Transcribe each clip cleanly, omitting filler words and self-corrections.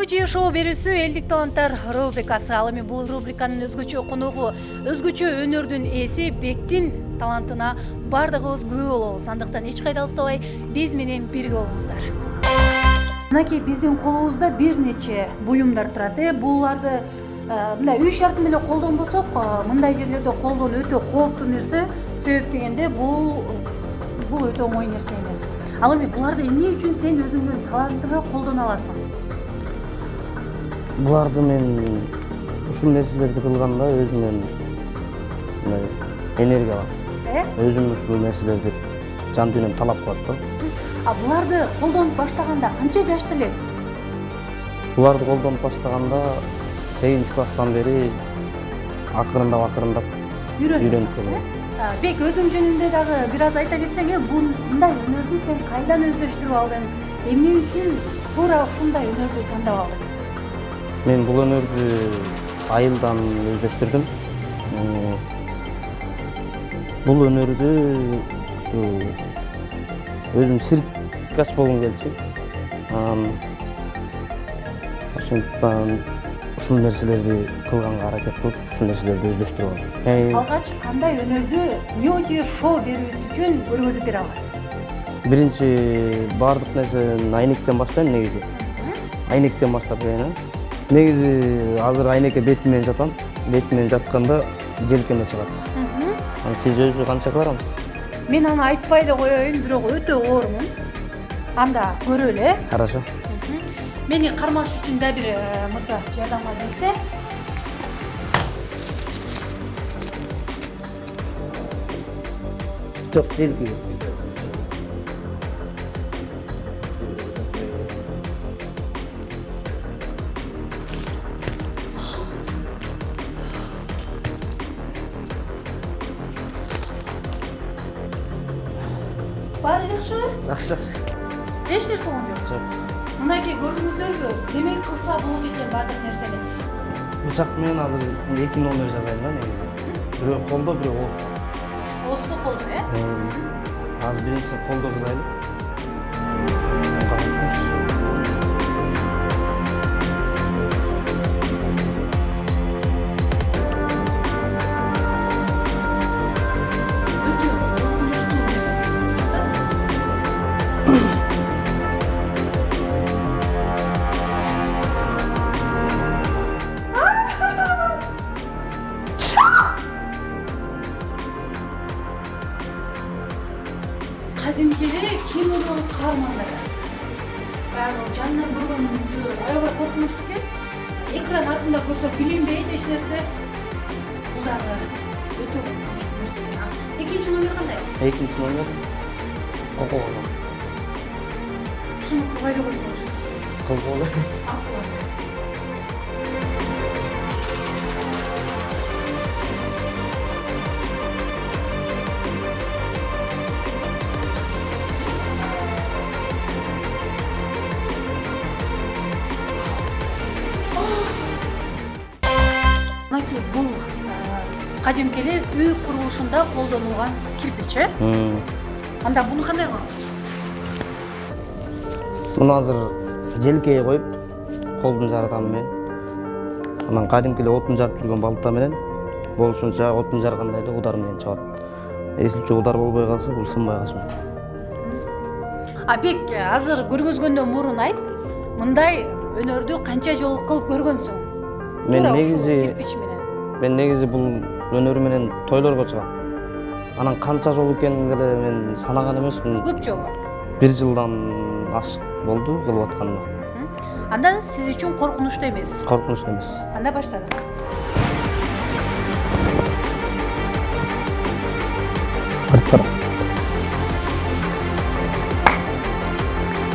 Миотия шоу берүүсү элдик таланттар рубрикасы. Ал эми бул рубриканын өзгөчө коногу, өзгөчө өнөрдүн ээси Бектин талантына бардыгыбыз күбө болобуз. Андыктан эч кайда алыстабай биз менен бирге болуңуздар. Мынакей биздин колубузда бир нече буюмдар турат. Буларды мындай үй шартында эле колдонбосок, мындай жерлерде колдонуу өтө кооптуу нерсе. Себеп дегенде бул өтө оңой нерсе эмес. Ал эми буларды эмне үчүн сен өзүңдүн талантыңа колдоно аласың? Буларды мен ушул нерселерди кылганда өзүмөн энергия алам. Өзүм ушул нерселерди жан дүйнөм талап кылат да. Буларды колдонуп баштаганда канча жашта элең? Буларды колдонуп баштаганда 8 класстан бери акырындап үйрөнүп келдим. Бек, өзүң жөнүндө дагы бир аз айта кетсең, мындай өнөрдү сен кайдан өздөштүрүп алдың? Эмне үчүн туура ушундай өнөрдү тандап алдың? Мен бул өнөрдү айылдан өздөштүрдүм. Бул өнөрдү ушу өзүм циркач болгум келчү. Ошондуктан ушул нерселерди кылганга аракет кылып, ушул нерселерди өздөштүрүп алдым. Алгач кандай өнөрдү Миотия шоу берүүсү үчүн көргөзүп бере аласыз? Биринчи баардык нерсени айнектен баштайм негизи. Айнектен баштап келем. Негизи азыр айнекке бетим менен жатам. Бетим менен жатканда желкеме чыгасыз. Сиз өзү канча барамсыз? Мен аны айтпай да коеюн, бирок өтө оормун. Анда көрөлү, Хорошо. Мени кармаш үчүн да бир мырза жардамга келсе. Жок, желке. Баары жакшыбы? Жакшы. Эч нерсе болгон жок. Жок. Мынакей көрдүңүздөрбү? Демек кылса болот экен бардык нерсени. Бычак менен азыр 2 номер жазайын да негизи. Бирөө колдо, бирөө ооздо. Оосту колдо, Азыр биринчисин колдо жазайлы. Кадимкиде кинодогу каармандары. Баягы жанынан көргөндү аябай коркунучтуу экен. Экран артында көрсөк билинбейт эч нерсе. Бул дагы өтө коркунучтуу нерсе. Экинчи номер кандай? Экинчи номер кокол. Ушуну кылбай эле койсоң болушат. Кылгылы. Мынакей бул кадимки эле үй курулушунда колдонулган кирпич, Анда буну кандай кыласың? Муну азыр желкеге коюп, колдун жаратам мен. Анан кадимки эле отун жарып жүргөн балта менен болушунча отун жаргандай эле удар менен чыгат. Эсилче удар болбой калса, бул сынбай калышы мүмкүн. Бек, азыр көргөзгөндөн мурун айт, мындай өнөрдү канча жолу кылып көргөнсүң? Мен негизи бул өнөр менен тойлорго чыгам. Анан канча жол экенин деле мен санаган эмесмин. Көп жолу. 1 жылдан ашык болду кылып атканыма. Анда сиз үчүн коркунучтуу эмес. Коркунучтуу эмес. Анда баштадык. Арттара.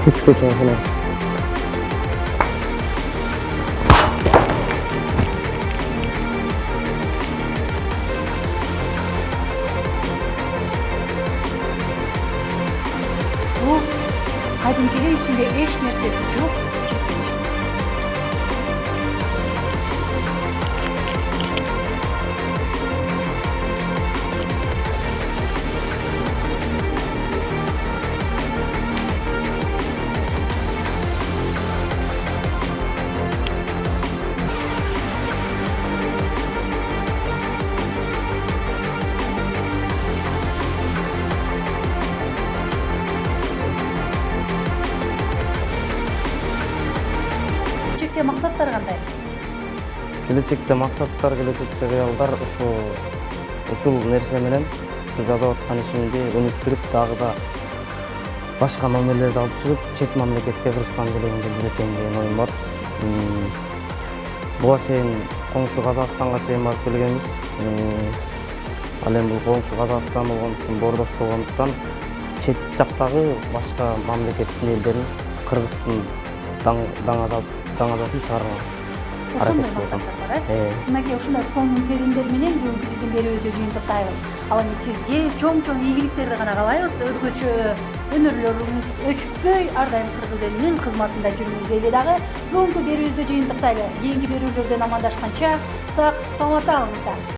Күчкө чыгасың. Бул кадимки эле ичинде эч нерсеси жок кирпич. келечекте максаттар кандай? Келечекте максаттар, келечекте аялдар ушул нерсе менен ушу жасап аткан ишимди өнүктүрүп, дагы да башка номерлерди алып чыгып, чет мамлекетте Кыргызстан желегин желбиретем деген оюм бар. Буга чейин коңшу Казакстанга чейин барып келгенбиз. Ал эми бул коңшу Казакстан болгондуктан, боордош болгондуктан чет жактагы башка мамлекеттин элдерин Кыргыздын даңазасын чыгарганга Ошондой максаттар бар, Мынакей ушундай сонун сезимдер менен бүгүнкү биздин берүүбүздү жыйынтыктайбыз. Ал эми сизге чоң ийгиликтерди гана каалайбыз. Өзгөчө өнөрлөрүңүз өчпөй, ар дайым кыргыз элинин кызматында жүрүңүз дейли дагы. Бүгүнкү берүүбүздү жыйынтыктайлы. Кийинки берүүлөрдөн амандашканча сак, саламатта калыңыздар.